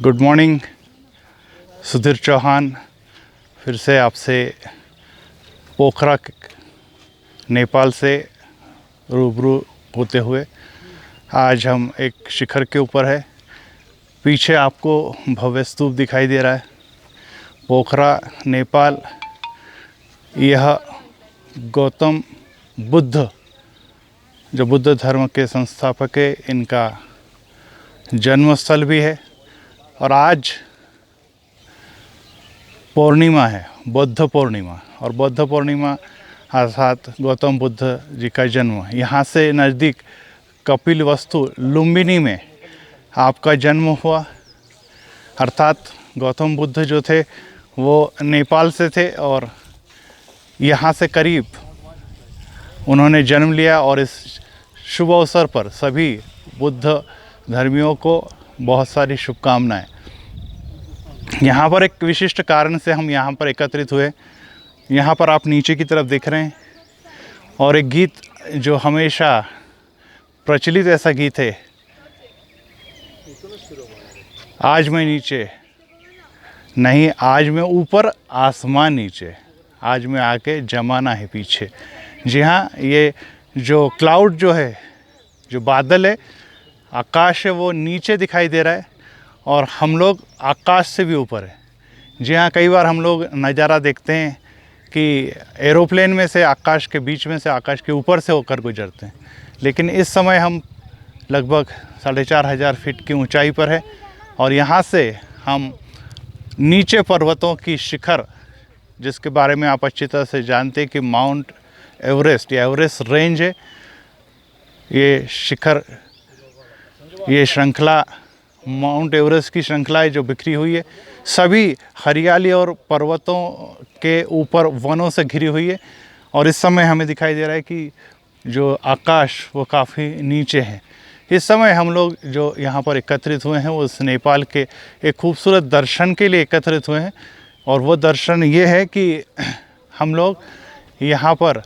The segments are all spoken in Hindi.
Good morning. सुधीर चौहान फिर से आपसे पोखरा नेपाल से रूबरू होते हुए आज हम एक शिखर के ऊपर है। पीछे आपको भव्य स्तूप दिखाई दे रहा है। पोखरा नेपाल, यह गौतम बुद्ध जो बुद्ध धर्म के संस्थापक है, इनका जन्मस्थल भी है। और आज पूर्णिमा है, बुद्ध पूर्णिमा, और बुद्ध पूर्णिमा अर्थात गौतम बुद्ध जी का जन्म। यहाँ से नज़दीक कपिलवस्तु लुम्बिनी में आपका जन्म हुआ। अर्थात गौतम बुद्ध जो थे वो नेपाल से थे और यहाँ से करीब उन्होंने जन्म लिया। और इस शुभ अवसर पर सभी बुद्ध धर्मियों को बहुत सारी शुभकामनाएं। यहाँ पर एक विशिष्ट कारण से हम यहाँ पर एकत्रित हुए। यहाँ पर आप नीचे की तरफ देख रहे हैं और एक गीत जो हमेशा प्रचलित ऐसा गीत है, आज मैं नीचे नहीं, आज मैं ऊपर आसमान नीचे, आज मैं आके जमाना है पीछे। जी हाँ, ये जो क्लाउड जो है, जो बादल है, आकाश है, वो नीचे दिखाई दे रहा है और हम लोग आकाश से भी ऊपर है। जी हाँ, कई बार हम लोग नज़ारा देखते हैं कि एरोप्लेन में से आकाश के बीच में से, आकाश के ऊपर से होकर गुजरते हैं, लेकिन इस समय हम लगभग 4500 फीट की ऊंचाई पर है और यहाँ से हम नीचे पर्वतों की शिखर, जिसके बारे में आप अच्छी तरह से जानते हैं कि माउंट एवरेस्ट या एवरेस्ट रेंज है, ये शिखर, ये श्रृंखला माउंट एवरेस्ट की श्रृंखला है जो बिखरी हुई है। सभी हरियाली और पर्वतों के ऊपर वनों से घिरी हुई है। और इस समय हमें दिखाई दे रहा है कि जो आकाश वो काफ़ी नीचे है। इस समय हम लोग जो यहाँ पर एकत्रित हुए हैं वो उस नेपाल के एक खूबसूरत दर्शन के लिए एकत्रित हुए हैं। और वो दर्शन ये है कि हम लोग यहाँ पर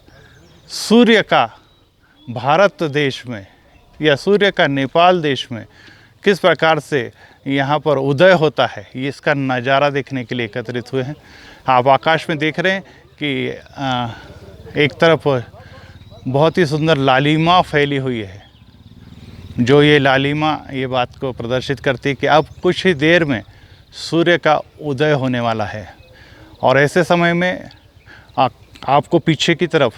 सूर्य का भारत देश में या सूर्य का नेपाल देश में किस प्रकार से यहाँ पर उदय होता है, ये इसका नज़ारा देखने के लिए एकत्रित हुए हैं। आप आकाश में देख रहे हैं कि एक तरफ बहुत ही सुंदर लालिमा फैली हुई है। जो ये लालिमा ये बात को प्रदर्शित करती है कि अब कुछ ही देर में सूर्य का उदय होने वाला है। और ऐसे समय में आपको पीछे की तरफ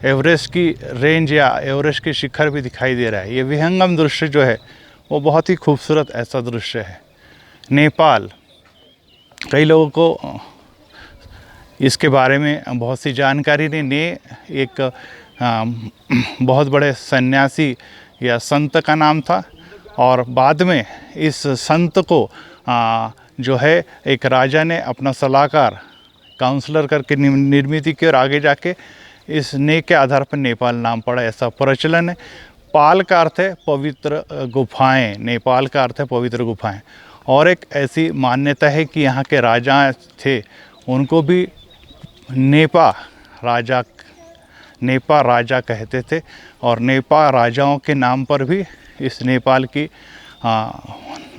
एवरेस्ट की रेंज या एवरेस्ट की शिखर भी दिखाई दे रहा है। ये विहंगम दृश्य जो है वो बहुत ही खूबसूरत ऐसा दृश्य है। नेपाल, कई लोगों को इसके बारे में बहुत सी जानकारी नहीं। ने एक बहुत बड़े सन्यासी या संत का नाम था और बाद में इस संत को जो है एक राजा ने अपना सलाहकार काउंसलर करके निर्मित की और आगे जाके इस ने के आधार पर नेपाल नाम पड़ा, ऐसा प्रचलन है। पाल का अर्थ है पवित्र गुफाएं, नेपाल का अर्थ है पवित्र गुफाएं। और एक ऐसी मान्यता है कि यहाँ के राजा थे, उनको भी नेपा राजा कहते थे और नेपा राजाओं के नाम पर भी इस नेपाल की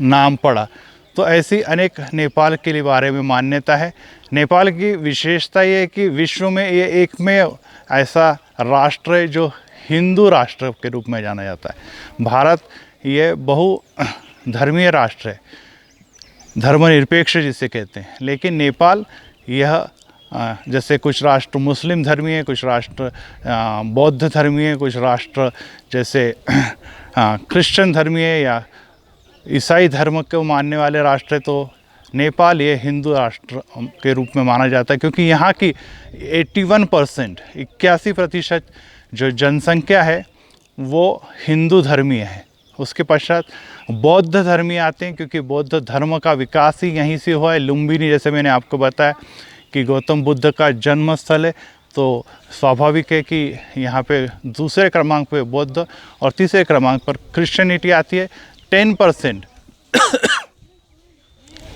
नाम पड़ा। तो ऐसी अनेक नेपाल के बारे में मान्यता है। नेपाल की विशेषता ये है कि विश्व में ये एकमेव ऐसा राष्ट्र है जो हिंदू राष्ट्र के रूप में जाना जाता है। भारत ये बहुधर्मीय राष्ट्र है, धर्मनिरपेक्ष जिसे कहते हैं, लेकिन नेपाल यह जैसे कुछ राष्ट्र मुस्लिम धर्मीय है, कुछ राष्ट्र बौद्ध धर्मीय है, कुछ राष्ट्र जैसे क्रिश्चियन धर्मीय है या ईसाई धर्म को मानने वाले राष्ट्र है। तो नेपाल ये हिंदू राष्ट्र के रूप में माना जाता है क्योंकि यहाँ की 81% जो जनसंख्या है वो हिंदू धर्मीय है। उसके पश्चात बौद्ध धर्मीय आते हैं क्योंकि बौद्ध धर्म का विकास ही यहीं से हुआ है। लुम्बिनी, जैसे मैंने आपको बताया कि गौतम बुद्ध का जन्म स्थल है, तो स्वाभाविक है कि यहाँ पे दूसरे क्रमांक पे बौद्ध और तीसरे क्रमांक पर क्रिश्चियनिटी आती है। 10%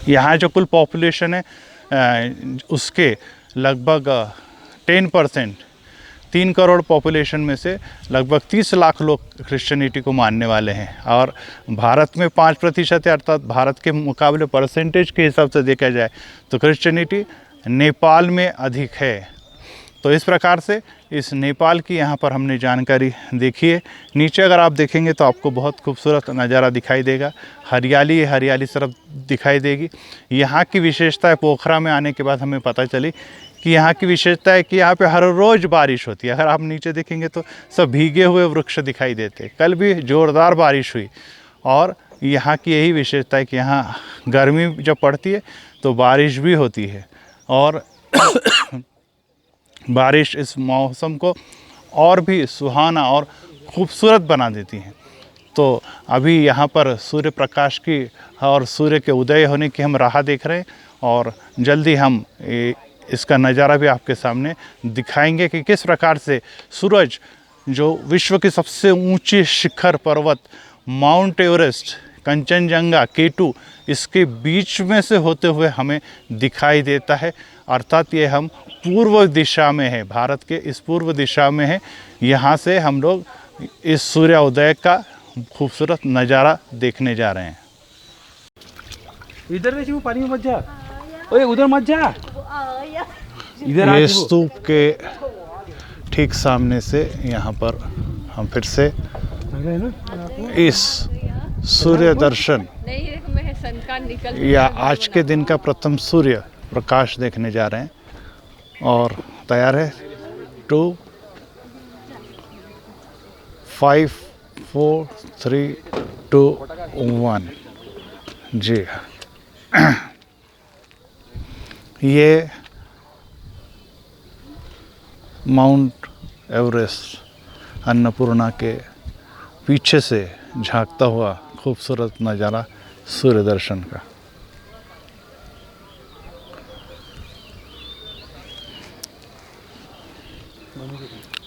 यहाँ जो कुल पॉपुलेशन है उसके लगभग 10%, 3 करोड़ पॉपुलेशन में से लगभग 30 लाख लोग क्रिश्चियनिटी को मानने वाले हैं, और भारत में 5% है, अर्थात भारत के मुकाबले परसेंटेज के हिसाब से देखा जाए तो क्रिश्चियनिटी नेपाल में अधिक है। तो इस प्रकार से इस नेपाल की यहाँ पर हमने जानकारी देखी है। नीचे अगर आप देखेंगे तो आपको बहुत खूबसूरत नज़ारा दिखाई देगा, हरियाली हरियाली सिर्फ दिखाई देगी। यहाँ की विशेषता है, पोखरा में आने के बाद हमें पता चली कि यहाँ की विशेषता है कि यहाँ पे हर रोज़ बारिश होती है। अगर आप नीचे देखेंगे तो सब भीगे हुए वृक्ष दिखाई देते। कल भी ज़ोरदार बारिश हुई, और यहाँ की यही विशेषता है कि यहाँ गर्मी जब पड़ती है तो बारिश भी होती है, और बारिश इस मौसम को और भी सुहाना और खूबसूरत बना देती है। तो अभी यहाँ पर सूर्य प्रकाश की और सूर्य के उदय होने की हम राह देख रहे हैं, और जल्दी हम इसका नज़ारा भी आपके सामने दिखाएंगे कि किस प्रकार से सूरज, जो विश्व की सबसे ऊंची शिखर पर्वत माउंट एवरेस्ट, कंचनजंगा, K2, इसके बीच में से होते हुए हमें दिखाई देता है। अर्थात ये हम पूर्व दिशा में है, भारत के इस पूर्व दिशा में है। यहाँ से हम लोग इस सूर्योदय का खूबसूरत नज़ारा देखने जा रहे हैं। इधर देखिए, वो पानी में मत जा, ओए उधर मत जा, इधर ये स्तूप के ठीक सामने से यहाँ पर हम फिर से इस सूर्य दर्शन या आज के दिन का प्रथम सूर्य प्रकाश देखने जा रहे हैं, और तैयार है 2 5 4 3 2 1। जी ये माउंट एवरेस्ट अन्नपूर्णा के पीछे से झांकता हुआ खूबसूरत नज़ारा सूर्य दर्शन का।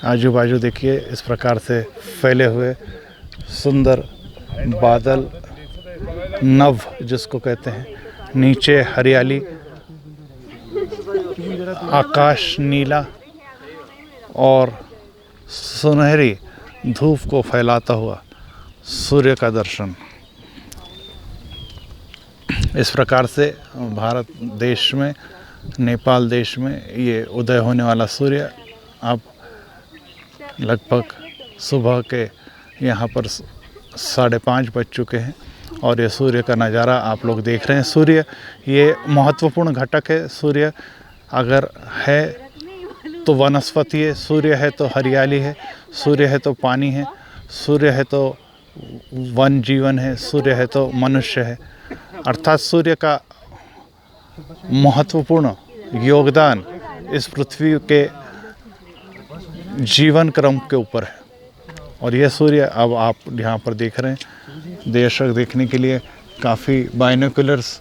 आजू बाजू देखिए इस प्रकार से फैले हुए सुंदर बादल, नभ जिसको कहते हैं, नीचे हरियाली, आकाश नीला और सुनहरी धूप को फैलाता हुआ सूर्य का दर्शन। इस प्रकार से भारत देश में, नेपाल देश में ये उदय होने वाला सूर्य अब लगभग सुबह के यहाँ पर 5:30 बज चुके हैं, और ये सूर्य का नज़ारा आप लोग देख रहे हैं। सूर्य ये महत्वपूर्ण घटक है। सूर्य अगर है तो वनस्पति है, सूर्य है तो हरियाली है, सूर्य है तो पानी है, सूर्य है तो वन जीवन है, सूर्य है तो मनुष्य है। अर्थात सूर्य का महत्वपूर्ण योगदान इस पृथ्वी के जीवन क्रम के ऊपर है। और यह सूर्य अब आप यहाँ पर देख रहे हैं, दर्शक देखने के लिए काफ़ी बाइनोकुलर्स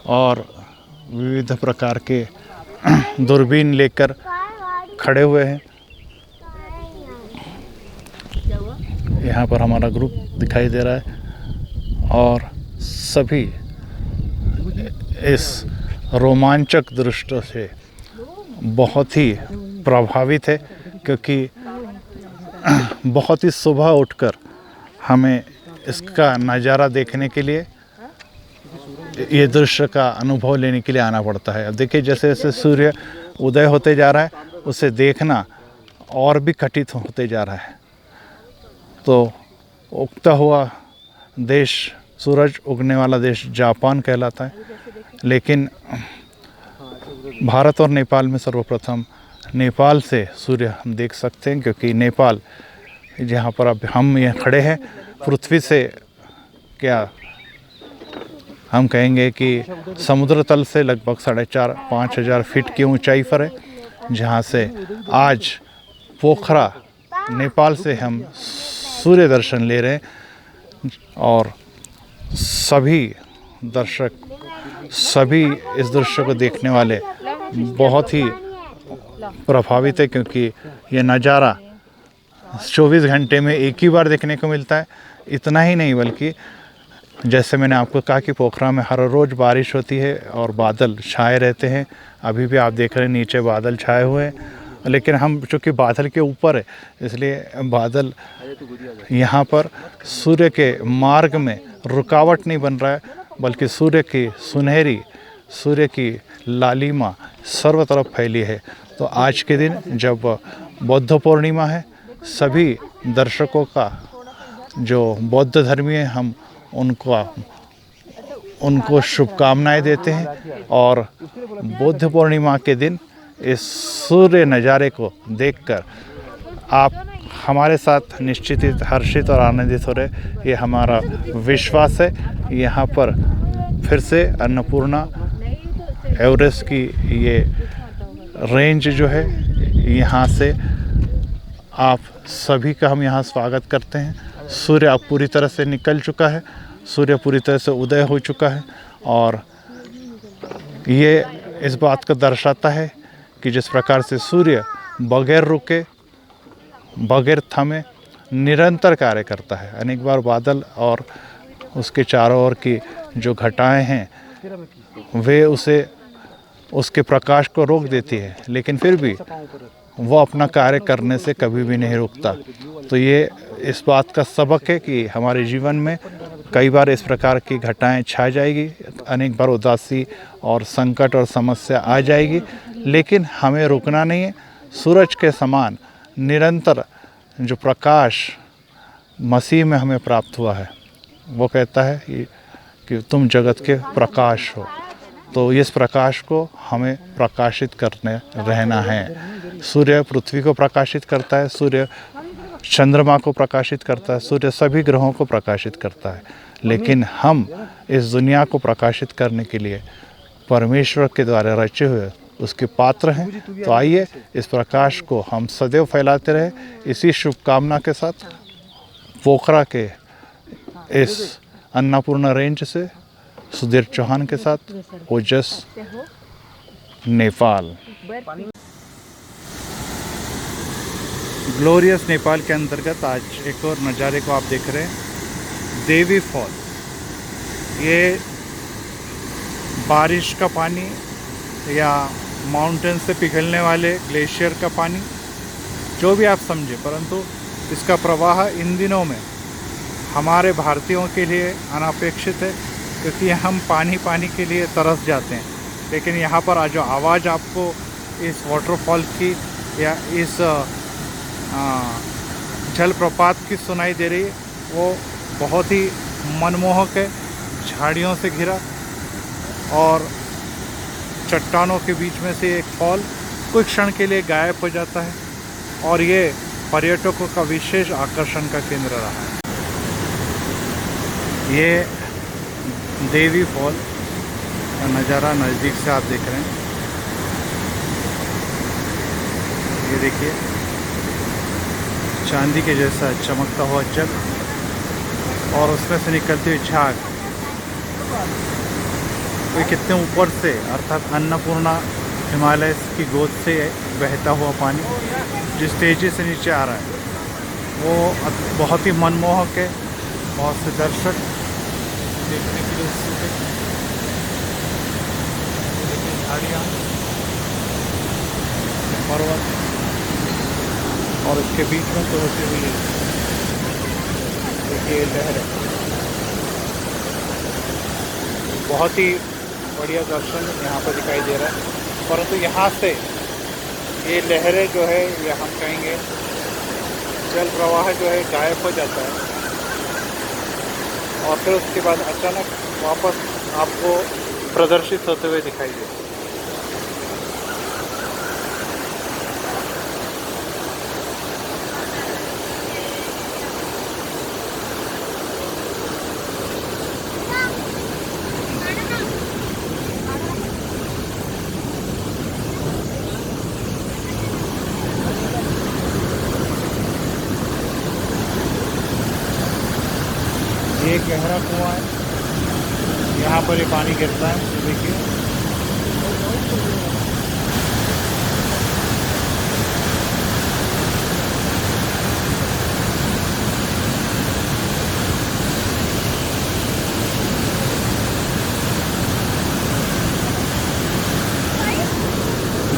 और विविध प्रकार के दूरबीन लेकर खड़े हुए हैं। यहाँ पर हमारा ग्रुप दिखाई दे रहा है, और सभी इस रोमांचक दृश्य से बहुत ही प्रभावित है, क्योंकि बहुत ही सुबह उठकर हमें इसका नज़ारा देखने के लिए, ये दृश्य का अनुभव लेने के लिए आना पड़ता है। अब देखिए जैसे जैसे सूर्य उदय होते जा रहा है, उसे देखना और भी कठिन होते जा रहा है। तो उगता हुआ देश, सूरज उगने वाला देश जापान कहलाता है, लेकिन भारत और नेपाल में सर्वप्रथम नेपाल से सूर्य हम देख सकते हैं, क्योंकि नेपाल जहाँ पर अब हम ये खड़े हैं, पृथ्वी से क्या हम कहेंगे कि समुद्र तल से लगभग 4,500-5 हज़ार फीट की ऊंचाई पर है, जहाँ से आज पोखरा नेपाल से हम सूर्य दर्शन ले रहे हैं। और सभी दर्शक, सभी इस दृश्य को देखने वाले बहुत ही प्रभावित है, क्योंकि ये नज़ारा 24 घंटे में एक ही बार देखने को मिलता है। इतना ही नहीं, बल्कि जैसे मैंने आपको कहा कि पोखरा में हर रोज़ बारिश होती है और बादल छाए रहते हैं। अभी भी आप देख रहे हैं नीचे बादल छाए हुए हैं, लेकिन हम चूँकि बादल के ऊपर है इसलिए बादल यहाँ पर सूर्य के मार्ग में रुकावट नहीं बन रहा है, बल्कि सूर्य की सुनहरी, सूर्य की लालिमा सर्व तरफ फैली है। तो आज के दिन जब बौद्ध पूर्णिमा है, सभी दर्शकों का जो बौद्ध धर्मी है हम उनको शुभकामनाएं देते हैं। और बुद्ध पूर्णिमा के दिन इस सूर्य नज़ारे को देखकर आप हमारे साथ निश्चित ही हर्षित और आनंदित हो रहे, ये हमारा विश्वास है। यहाँ पर फिर से अन्नपूर्णा एवरेस्ट की ये रेंज जो है, यहाँ से आप सभी का हम यहाँ स्वागत करते हैं। सूर्य अब पूरी तरह से निकल चुका है, सूर्य पूरी तरह से उदय हो चुका है और ये इस बात को दर्शाता है कि जिस प्रकार से सूर्य बगैर रुके, बगैर थमे निरंतर कार्य करता है। अनेक बार बादल और उसके चारों ओर की जो घटाएं हैं वे उसके प्रकाश को रोक देती है, लेकिन फिर भी वो अपना कार्य करने से कभी भी नहीं रुकता। तो ये इस बात का सबक है कि हमारे जीवन में कई बार इस प्रकार की घटाएं छा जाएगी, अनेक बार उदासी और संकट और समस्या आ जाएगी, लेकिन हमें रुकना नहीं है। सूरज के समान निरंतर जो प्रकाश मसीह में हमें प्राप्त हुआ है, वो कहता है कि तुम जगत के प्रकाश हो। तो इस प्रकाश को हमें प्रकाशित करने रहना है। सूर्य पृथ्वी को प्रकाशित करता है, सूर्य चंद्रमा को प्रकाशित करता है, सूर्य सभी ग्रहों को प्रकाशित करता है, लेकिन हम इस दुनिया को प्रकाशित करने के लिए परमेश्वर के द्वारा रचे हुए उसके पात्र हैं। तो आइए इस प्रकाश को हम सदैव फैलाते रहे। इसी शुभकामना के साथ पोखरा के इस अन्नपूर्णा रेंज से सुधीर चौहान के साथ ओजस, नेपाल। ग्लोरियस नेपाल के अंतर्गत आज एक और नज़ारे को आप देख रहे हैं, देवी फॉल। ये बारिश का पानी या माउंटेन से पिघलने वाले ग्लेशियर का पानी, जो भी आप समझे, परंतु इसका प्रवाह इन दिनों में हमारे भारतीयों के लिए अनापेक्षित है, क्योंकि हम पानी के लिए तरस जाते हैं। लेकिन यहाँ पर जो आवाज़ आपको इस वाटरफॉल की या इस जलप्रपात की सुनाई दे रही है, वो बहुत ही मनमोहक है। झाड़ियों से घिरा और चट्टानों के बीच में से एक फॉल कुछ क्षण के लिए गायब हो जाता है और ये पर्यटकों का विशेष आकर्षण का केंद्र रहा है। ये देवी फॉल का नज़ारा नज़दीक से आप देख रहे हैं। ये देखिए, चांदी के जैसा चमकता हुआ जल और उसमें से निकलती हुई झाग, ये कितने ऊपर से, अर्थात अन्नपूर्णा हिमालय की गोद से बहता हुआ पानी जिस तेज़ी से नीचे आ रहा है, वो बहुत ही मनमोहक है। बहुत से दर्शक देखने के लिए उत्सुक है। झाड़ियाँ, पर्वत और उसके बीच में तो होती हुई देखिए लहर है। बहुत ही बढ़िया दर्शन यहाँ पर दिखाई दे रहा है, परंतु यहाँ से ये लहरें जो है, ये हम कहेंगे जल प्रवाह जो है गायब हो जाता है और फिर उसके बाद अचानक वापस आपको प्रदर्शित होते हुए दिखाई देता है। ये गहरा कुआं है, यहाँ पर ये पानी गिरता है, तो देखिए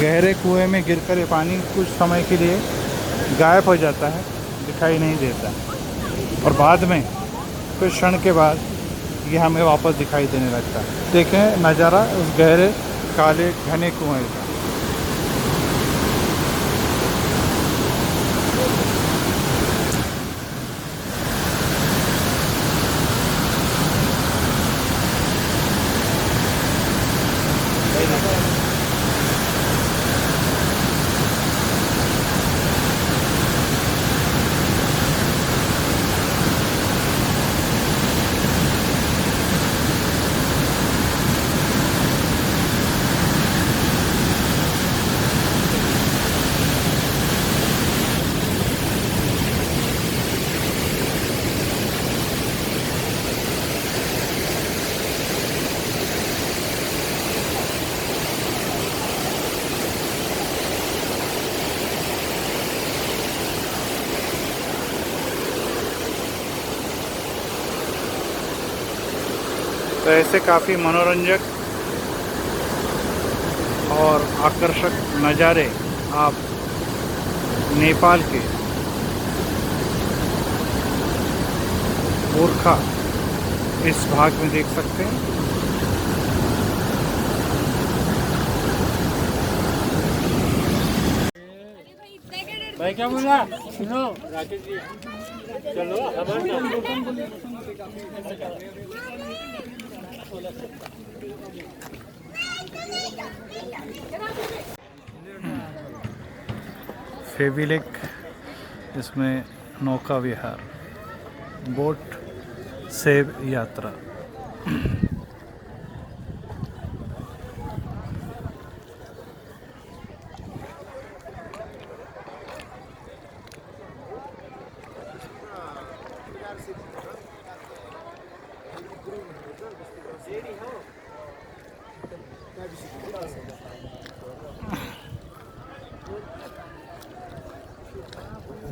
गहरे कुएं में गिरकर ये पानी कुछ समय के लिए गायब हो जाता है, दिखाई नहीं देता, और बाद में कुछ क्षण के बाद ये हमें वापस दिखाई देने लगता है। देखें नज़ारा उस गहरे काले घने कुएं का। तो ऐसे काफ़ी मनोरंजक और आकर्षक नज़ारे आप नेपाल के गोरखा इस भाग में देख सकते हैं। भाई क्या बोला? सुनो राकेश जी, चलो फेविलेक, इसमें नौका विहार, बोट सेब यात्रा।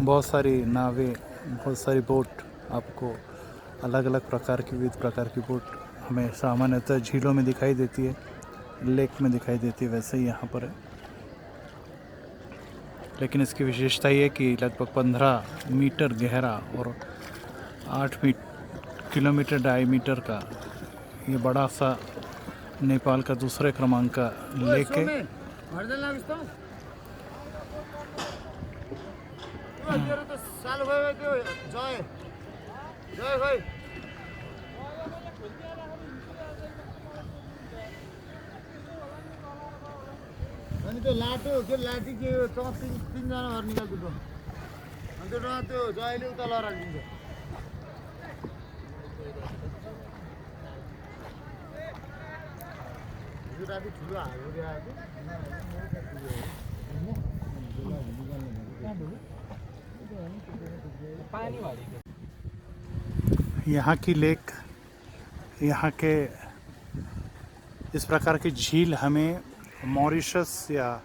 बहुत सारी नावें, बहुत सारी बोट, आपको अलग अलग प्रकार की, विविध प्रकार की बोट हमें सामान्यतः झीलों में दिखाई देती है, लेक में दिखाई देती है, वैसे ही यहाँ पर है। लेकिन इसकी विशेषता ये है कि लगभग 15 मीटर गहरा और 8 किलोमीटर डायमीटर का ये बड़ा सा नेपाल का दूसरे क्रमांक का लेक है। अनि त्यो लाटो त्यो लाठी के हो तीनजना घर निकाल्दो अनि त्यो जयले उता लरालिदिन्छ यो राति ठुलो हालो आएको यहाँ की लेक, यहाँ के इस प्रकार की झील हमें मॉरिशस या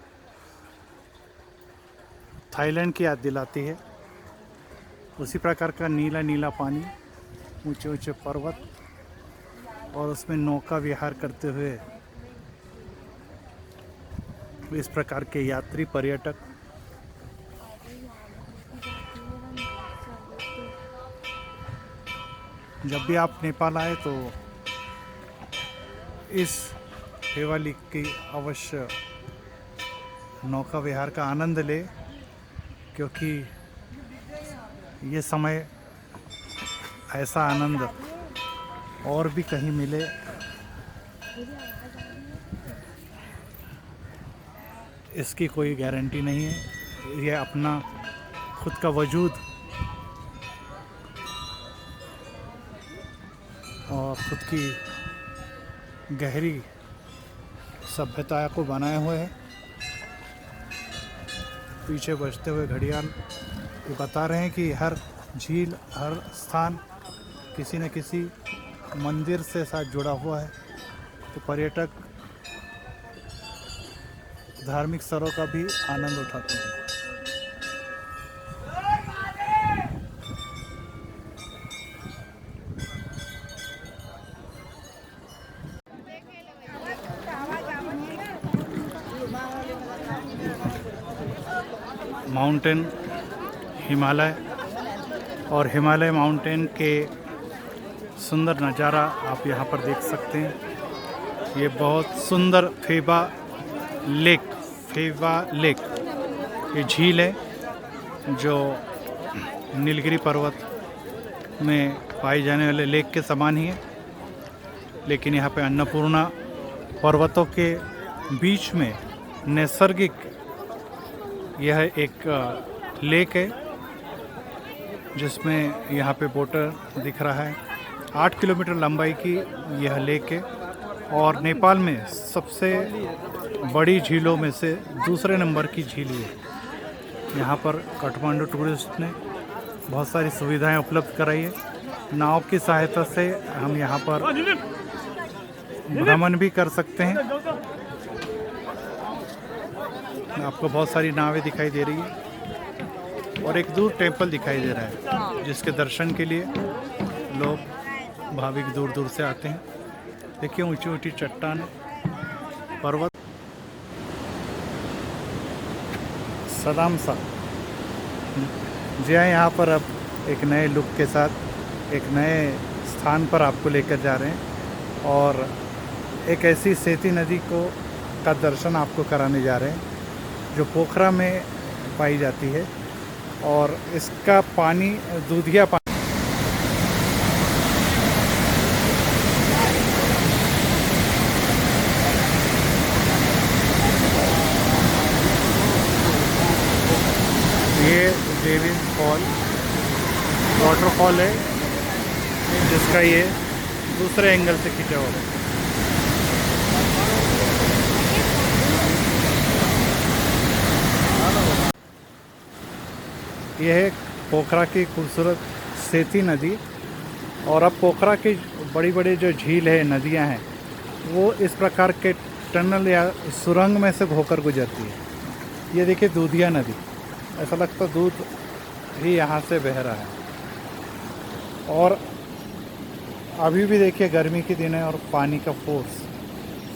थाईलैंड की याद दिलाती है। उसी प्रकार का नीला नीला पानी, ऊंचे ऊंचे पर्वत, और उसमें नौका विहार करते हुए इस प्रकार के यात्री पर्यटक जब भी आप नेपाल आए तो इस फेविलेक की अवश्य नौका विहार का आनंद ले, क्योंकि ये समय ऐसा आनंद और भी कहीं मिले इसकी कोई गारंटी नहीं है। ये अपना खुद का वजूद और खुद की गहरी सभ्यता को बनाए हुए है। पीछे बजते हुए घड़ियाल ये बता रहे हैं कि हर झील, हर स्थान किसी न किसी मंदिर से साथ जुड़ा हुआ है। तो पर्यटक धार्मिक स्थलों का भी आनंद उठाते हैं। माउंटेन हिमालय, और हिमालय माउंटेन के सुंदर नज़ारा आप यहाँ पर देख सकते हैं। ये बहुत सुंदर फेबा लेक ये झील है जो नीलगिरी पर्वत में पाई जाने वाले लेक के समान ही है, लेकिन यहाँ पे अन्नपूर्णा पर्वतों के बीच में नैसर्गिक यह एक लेक है जिसमें यहाँ पे बोटर दिख रहा है। 8 किलोमीटर लंबाई की यह लेक है और नेपाल में सबसे बड़ी झीलों में से दूसरे नंबर की झील है। यहाँ पर काठमांडू टूरिस्ट ने बहुत सारी सुविधाएं उपलब्ध कराई है। नाव की सहायता से हम यहाँ पर भ्रमण भी कर सकते हैं। आपको बहुत सारी नावें दिखाई दे रही है और एक दूर टेंपल दिखाई दे रहा है जिसके दर्शन के लिए लोग भाविक दूर दूर से आते हैं। देखिए ऊंची ऊंची चट्टान, पर्वत, सदामसा। जी हाँ, यहाँ पर अब एक नए लुक के साथ एक नए स्थान पर आपको लेकर जा रहे हैं और एक ऐसी सेती नदी का दर्शन आपको कराने जा रहे हैं जो पोखरा में पाई जाती है और इसका पानी दूधिया पानी। ये देवी फॉल वाटरफॉल है जिसका ये दूसरे एंगल से खींचा हुआ है। यह है पोखरा की खूबसूरत सेती नदी और अब पोखरा की बड़ी बड़ी जो झील है, नदियां हैं, वो इस प्रकार के टनल या सुरंग में से होकर गुजरती है। ये देखिए दूधिया नदी, ऐसा लगता दूध ही यहाँ से बह रहा है। और अभी भी देखिए गर्मी के दिन है और पानी का फोर्स,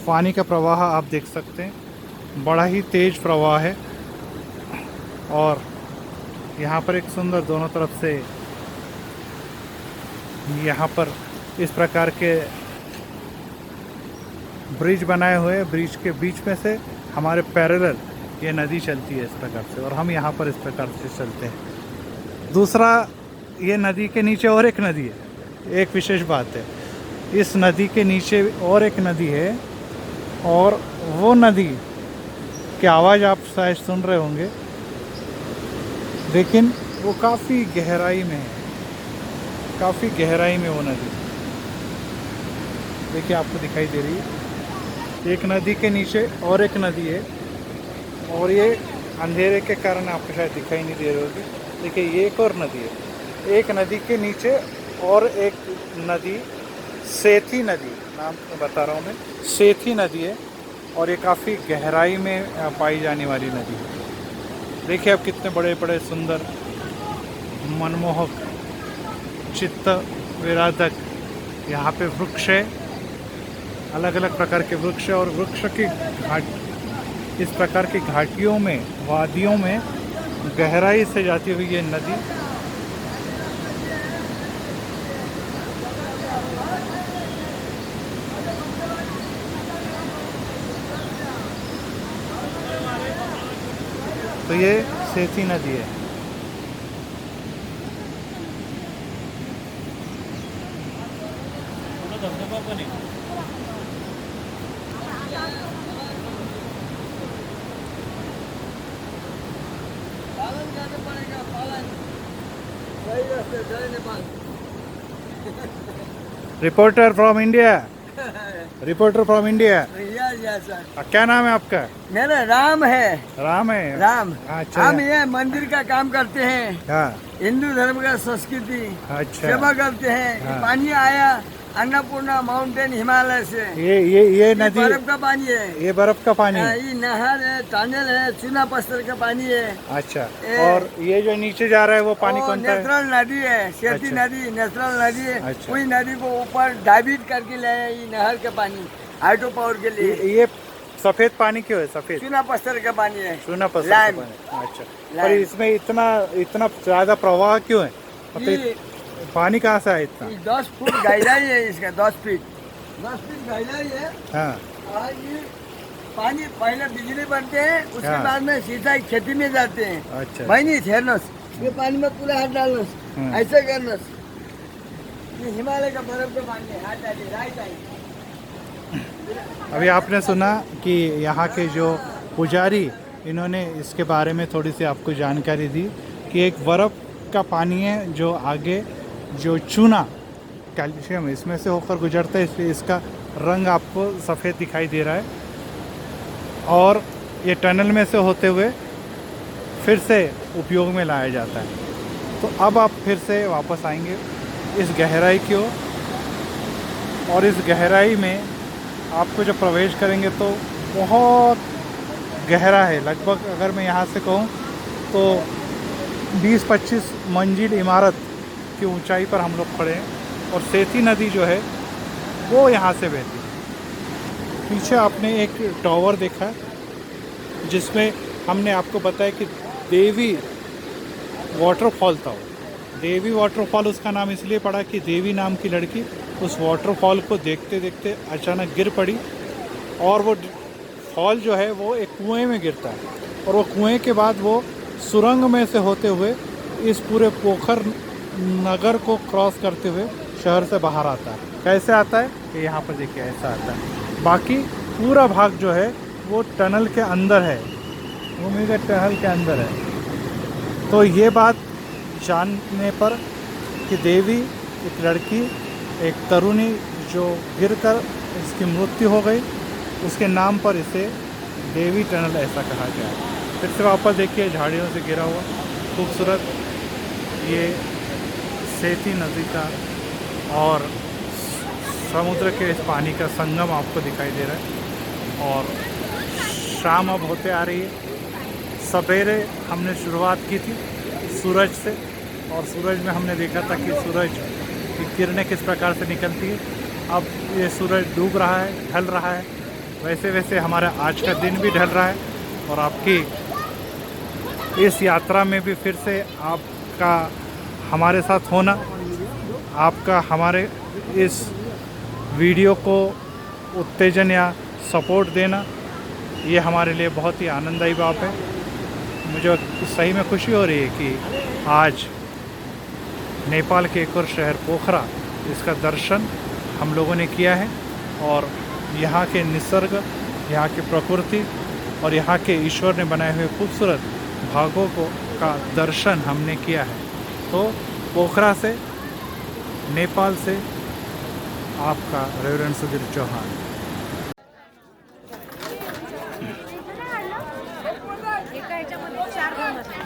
पानी का प्रवाह आप देख सकते हैं, बड़ा ही तेज प्रवाह है। और यहाँ पर एक सुंदर दोनों तरफ से यहाँ पर इस प्रकार के ब्रिज बनाए हुए, ब्रिज के बीच में से हमारे पैरेलल ये नदी चलती है इस प्रकार से और हम यहाँ पर इस प्रकार से चलते हैं। दूसरा, ये नदी के नीचे और एक नदी है। एक विशेष बात है, इस नदी के नीचे और एक नदी है और वो नदी की आवाज़ आप शायद सुन रहे होंगे, लेकिन वो काफ़ी गहराई में है, काफ़ी गहराई में वो नदी। देखिए आपको दिखाई दे रही है, एक नदी के नीचे और एक नदी है और ये अंधेरे के कारण आपको शायद दिखाई नहीं दे रही होगी। देखिए ये एक और नदी है, एक नदी के नीचे और एक नदी, सेती नदी नाम बता रहा हूँ मैं, सेती नदी है और ये काफ़ी गहराई में पाई जाने वाली नदी है। देखिए अब कितने बड़े बड़े सुंदर मनमोहक चित्त विराधक यहाँ पे वृक्ष है, अलग अलग प्रकार के वृक्ष और वृक्ष की घाट, इस प्रकार की घाटियों में, वादियों में गहराई से जाती हुई ये नदी तो ये सेती नदी है। Reporter from India, reporter from India. क्या नाम है आपका? मेरा राम है। राम है? राम। अच्छा। हम ये मंदिर का काम करते हैं। हाँ। हिंदू धर्म का संस्कृति अच्छा। सेवा करते हैं। हाँ। पानी आया अन्नपूर्णा माउंटेन हिमालय से। ये नदी बर्फ का पानी है। ये बर्फ का पानी है? ये नहर है, टनल है, चूना पत्थर का पानी है। अच्छा। और ये जो नीचे जा रहा है वो पानी कौन सा है? नेत्रल नदी है, सेती अच्छा। नदी नेत्रल नदी है। अच्छा। वही नदी को ऊपर डाइवर्ट करके लाए ये नहर का पानी हाइड्रो पावर के लिए। ये सफेद पानी क्यों है? सफेद चूना पत्थर का पानी है। चूना पत्थर का लाइम। पानी। अच्छा, पर लाइम। इसमें इतना इतना ज्यादा प्रवाह क्यों है? मतलब ये पानी कहाँ से आया इतना? 10 फुट गहराई है इसका, 10 फीट गहराई है। हाँ और ये पानी पहले बिजली बनते हैं, उसके हाँ। बाद में सीधा खेती में जाते हैं। अच्छा। भाई नहीं ठहरनस, ये पानी में पूरा हाथ डालनस, ऐसे करनस। ये हिमालय का बर्फ का पानी है, हाथ डालिए, राइट आई। अभी आपने सुना कि यहाँ के जो पुजारी, इन्होंने इसके बारे में थोड़ी सी आपको जानकारी दी कि एक बर्फ़ का पानी है जो आगे जो चूना कैल्शियम इसमें से होकर गुजरता है, इसलिए इसका रंग आपको सफ़ेद दिखाई दे रहा है। और ये टनल में से होते हुए फिर से उपयोग में लाया जाता है। तो अब आप फिर से वापस आएंगे इस गहराई की ओर, और इस गहराई में आपको जब प्रवेश करेंगे तो बहुत गहरा है। लगभग अगर मैं यहाँ से कहूँ तो 20-25 मंजिल इमारत की ऊंचाई पर हम लोग खड़े हैं, और सेती नदी जो है वो यहाँ से बहती है। पीछे आपने एक टावर देखा है जिसमें हमने आपको बताया कि देवी वाटरफॉल था। देवी वाटरफॉल उसका नाम इसलिए पड़ा कि देवी नाम की लड़की उस वाटरफॉल को देखते देखते अचानक गिर पड़ी, और वो फॉल जो है वो एक कुएं में गिरता है, और वो कुएं के बाद वो सुरंग में से होते हुए इस पूरे पोखर नगर को क्रॉस करते हुए शहर से बाहर आता है। कैसे आता है कि यहाँ पर देखिए ऐसा आता है। बाकी पूरा भाग जो है वो टनल के अंदर है, भूमिगत टनल के अंदर है। तो ये बात जानने पर कि देवी एक लड़की, एक तरुणी जो गिरकर इसकी मृत्यु हो गई, उसके नाम पर इसे देवी टनल ऐसा कहा गया है। फिर से वापस देखिए झाड़ियों से घिरा हुआ खूबसूरत ये सेती नदी का और समुद्र के इस पानी का संगम आपको दिखाई दे रहा है। और शाम अब होते आ रही है। सवेरे हमने शुरुआत की थी सूरज से, और सूरज में हमने देखा था कि सूरज की किरणें किस प्रकार से निकलती है। अब ये सूरज डूब रहा है, ढल रहा है। वैसे वैसे हमारा आज का दिन भी ढल रहा है, और आपकी इस यात्रा में भी फिर से आपका हमारे साथ होना, आपका हमारे इस वीडियो को उत्तेजन या सपोर्ट देना, ये हमारे लिए बहुत ही आनंददायी बात है। मुझे सही में खुशी हो रही है कि आज नेपाल के एक और शहर पोखरा, इसका दर्शन हम लोगों ने किया है, और यहाँ के निसर्ग, यहाँ की प्रकृति और यहाँ के ईश्वर ने बनाए हुए खूबसूरत भागों का दर्शन हमने किया है। तो पोखरा से, नेपाल से आपका रेवरेंड सुधीर चौहान।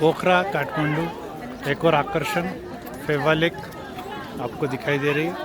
पोखरा काठमांडू एक और आकर्षण फेवा लेक आपको दिखाई दे रही है।